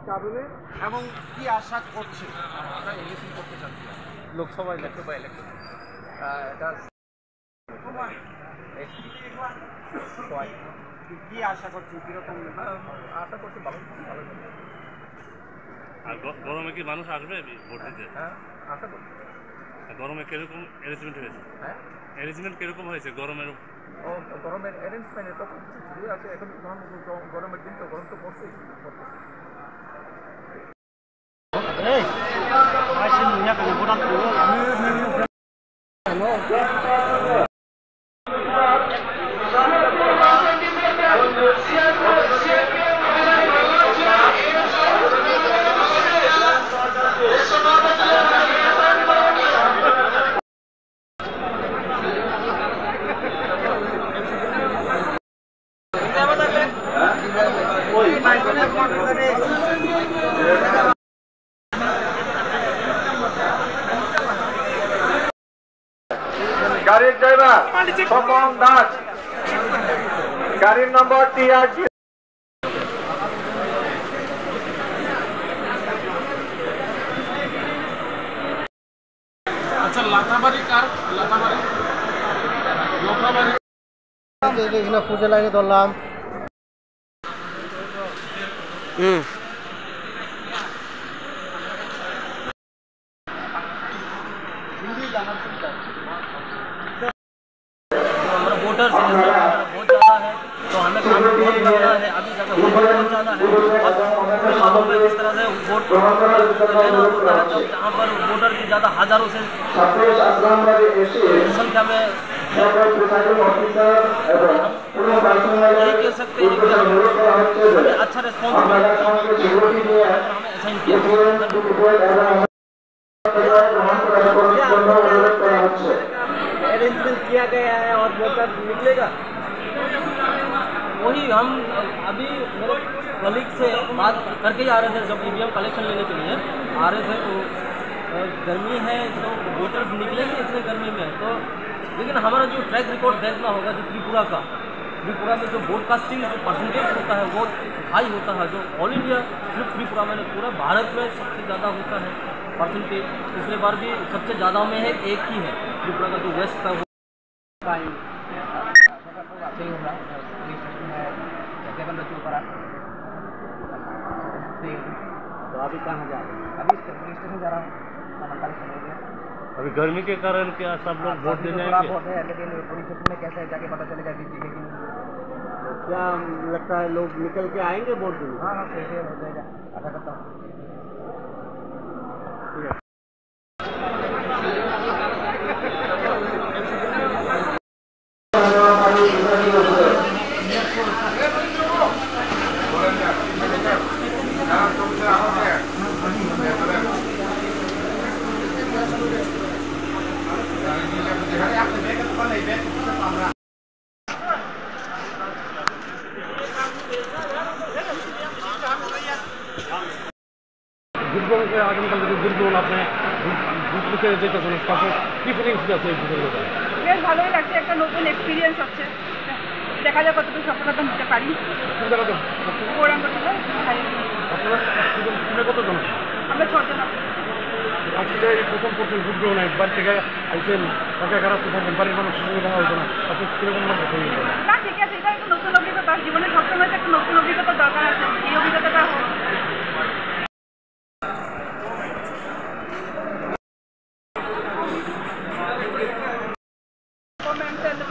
চাবেন এবং কি আশা করছে? আমরা ইলেকশন করতে চাচ্ছি, লোকসভা ইলেকশন বা ইলেকশন, এটা কি আশা করছি, কীরকম আশা করছি? ভালো ভালো। আর গরমে কি মানুষ আসবে ভোট দিতে? হ্যাঁ, আশা করছি। গরমে কিরকম অ্যারেঞ্জমেন্ট হয়েছে? হ্যাঁ, অ্যারেঞ্জমেন্ট কিরকম হয়েছে গরমের? গরমের অ্যারেঞ্জমেন্ট তো ঠিক আছে। এখন গরমের দিন তো গরম তো পড়ছেই। গাড়ির ড্রাইভার স্বপন দাস, গাড়ির নম্বর TRG। আচ্ছা, লাথাবাড়ি কার? লাথাবাড়ি এখানে পুজো লাইনে ধরলাম। हमारा वोटर बहुत ज़्यादा है, तो हमें काम बहुत ज़्यादा है, अभी जगह बहुत ज़्यादा है। और गाँव में जिस तरह से वोट लेना होता है, जब जहाँ पर वोटर की ज़्यादा हज़ारों से संख्या में यही कह सकते हैं कि हमें अच्छा रिस्पॉन्स मिला, हमें असाइन किया। अरेंजमेंट किया गया है और वोटर निकलेगा। वही हम अभी मेरे कलीग से बात करके ही आ रहे थे, जब EVM कलेक्शन लेने के लिए आ रहे थे, तो गर्मी है तो वोटर निकलेंगे इतने गर्मी में, तो लेकिन हमारा जो ट्रैक रिकॉर्ड देखना होगा, जो त्रिपुरा का, त्रिपुरा में जो ब्रॉडकास्टिंग परसेंटेज होता है वो हाई होता है, जो ऑल इंडिया सिर्फ त्रिपुरा में पूरा भारत में सबसे ज़्यादा होता है परसेंटेज। पिछले बार भी सबसे ज़्यादा में है, एक ही है त्रिपुरा का जो वेस्ट का। तो अभी कहाँ जा रहे हैं? अभी पुलिस स्टेशन जा रहा हूँ। अभी गर्मी के कारण क्या सब लोग वोट देने आएंगे? वोट है, लेकिन पुलिस स्टेशन में कैसे जाके पता चलेगा कि क्या लगता है लोग निकल के आएंगे वोट देने? हाँ हाँ, कैसे हो जाएगा, आशा करता हूँ। ठीक है। দুর্গমকে আগামীকাল থেকে দুর্গম আপনি বুঝতে যেতেছেন, তারপর কী ফিলিংস আছে এই দুর্গমে? বেশ ভালোই লাগছে, একটা নতুন এক্সপিরিয়েন্স হচ্ছে, দেখা যাক কতটুকু সফলতা নিতে পারি। আপনারা কতজন? আমরা 6 জন আছি। আজকে প্রথম পড়ছেন দুর্গম নাই, বাড়ি থেকে আইসেন, তাকে খারাপ থাকেন, বাড়ির মানুষের সঙ্গে দেখা হতো না, আপনি কীরকম মনে করছেন? না, ঠিক আছে, এটা একটা নতুন অভিজ্ঞতা, জীবনে সবসময় একটা নতুন অভিজ্ঞতা দরকার আছে, এই অভিজ্ঞতাটা হোক।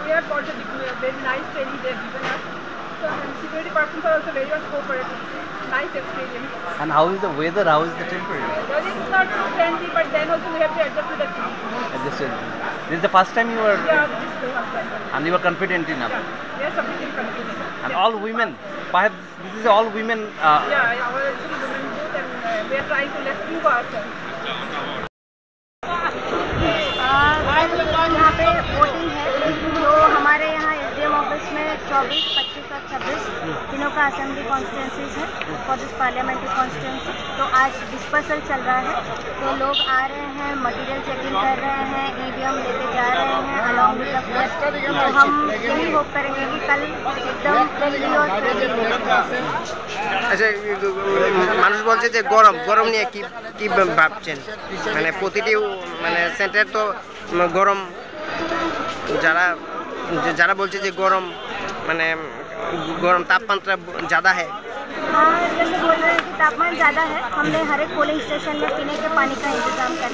We have got a very nice training they have given us. So security persons are also very much cooperative. Nice experience. And how is the weather? How is the temperature? Weather is not so friendly, but then also we have to adjust to the heat. This is the first time you were. Yeah, this is the first time. And you were confident enough. Yeah, we are sufficiently confident. And all women. Perhaps this is all women. Yeah, our actually women both, and we are trying to let's prove ourselves. यहाँ पे voting है, तो हमारे यहाँ SDM office में 24, 25 और 26 तीनों का असेंबली कॉन्स्टिट्यूंसीज है फॉर दिस पार्लियामेंट्री कॉन्स्टिट्यूंसी। तो आज डिस्पर्सल चल रहा है, तो लोग आ रहे हैं, मटेरियल चेकिंग कर रहे हैं, EVM लेके जा रहे हैं अलॉन्ग विद द तो हम यही होप करेंगे कि कल एकदम फ्रीली और फेयरली আচ্ছা, মানুষ বলছে যে গরম গরম নিয়ে কি কি ভাবছেন? মানে প্রতিটি মানে সেন্টার তো গরম, যারা যারা বলছে যে গরম মানে गरम तापमात्रा ज़्यादा है। हाँ, जैसे बोल रहे हैं कि तापमान ज़्यादा है, हमने हर एक पोलिंग स्टेशन में पीने के पानी का इंतजाम कर